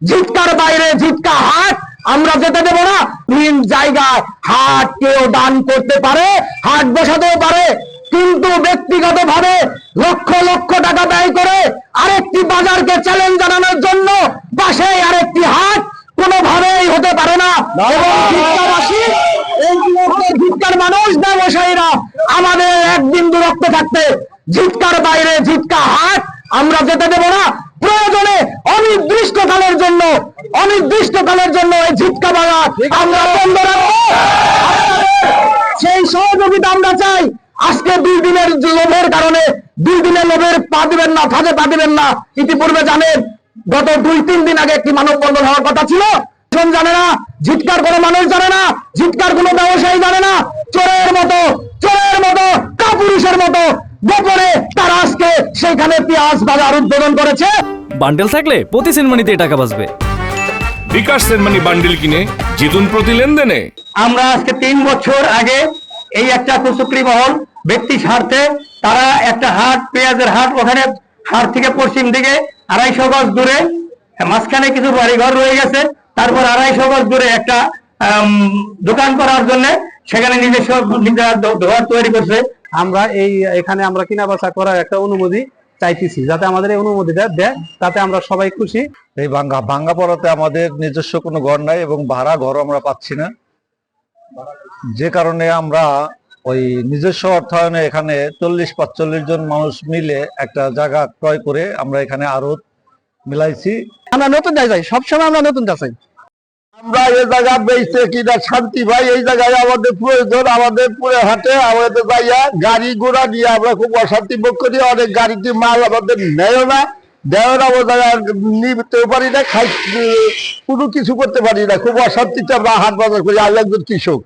ঝিটকার বাইরে ঝিটকা হাট আমরা যেতে দেব না। ভিন জায়গায় হাট কেউ দান করতে পারে, হাট বসাতেও পারে, কিন্তু ব্যক্তিগত ভাবে লক্ষ লক্ষ টাকা ব্যয় করে আরেকটি বাজারকে চ্যালেঞ্জ জানানোর জন্য পাশে আরেকটি হাট কোনোভাবেই হতে পারে না। এবং ঝিটকাবাসী, এই ঝিটকার মানুষ, ব্যবসায়ীরা আমাদের এক বিন্দু রক্ত থাকতে ঝিটকার বাইরে ঝিটকা হাট আমরা যেতে দেব না। প্রয়োজনে অনির্দিষ্টকালের জন্য এই ঝিটকা বাজার আমরা বন্ধ রাখবো। সেই সহযোগিতা আমরা চাই। আজকে 2 দিনের লোভের কারণে 2 দিনের লোভের পা দিবেন না, ফাঁদে পা দিবেন না। ইতিপূর্বে জানেন গত 2-3 দিন আগে একটি মানববন্ধন হওয়ার কথা ছিল। জানে না, ঝিটকার কোনো মানুষ জানে না, ঝিটকার কোনো ব্যবসায়ী জানে না। চোরের মতো কাপুরুষের মতো গোপনে তারা আজকে সেইখানে পেঁয়াজ বাজার উদ্বোধন করেছে। বান্ডেল থাকলে প্রতি সেনমানিতে টাকা বাঁচবে। বিকাশ সেনমানি বান্ডেল কিনে জিতুন প্রতি লেনদেনে। আমরা আজকে 3 বছর আগে এই একটা কুচক্রি মহল ব্যক্তি স্বার্থে তারা একটা হাট, পেঁয়াজের হাট, ওখানে হাট থেকে পশ্চিম দিকে 250 গজ দূরে, মাঝখানে কিছু বাড়িঘর রয়ে গেছে, তারপর 250 গজ দূরে একটা দোকান করার জন্য সেখানে নিজস্ব দোকান তৈরি করছে। আমরা এখানে আমরা কিনা বেচা করার একটা অনুমতি চাইতেছি, যাতে আমাদের এই অনুমতিটা দেয়, তাতে আমরা সবাই খুশি। এই ভাঙ্গা পড়াতে আমাদের নিজস্ব কোনো ঘর নাই এবং ভাড়া ঘর আমরা পাচ্ছি না, যে কারণে আমরা ওই নিজস্ব অর্থায়নে এখানে 40-45 জন মানুষ মিলে একটা জায়গা ক্রয় করে আমরা এখানে আড়ত মিলাইছি। আমরা নতুন জায়গায় সবসময় আমরা নতুন চাই। আমরা এই জায়গা বেচতে কিনা শান্তি ভাই, এই জায়গায় আমাদের প্রয়োজন। আমাদের পুরে হাটে আমাদের যাইয়া গাড়ি ঘোড়া নিয়ে আমরা খুব অশান্তি ভোগ করি। অনেক গাড়িতে মাল আমাদের নেয় না, আমরা জায়গায় নিতেও পারি না, কোনো কিছু করতে পারি না। খুব অশান্তিতে আমরা হাট বাজার করি। আমি একজন কৃষক।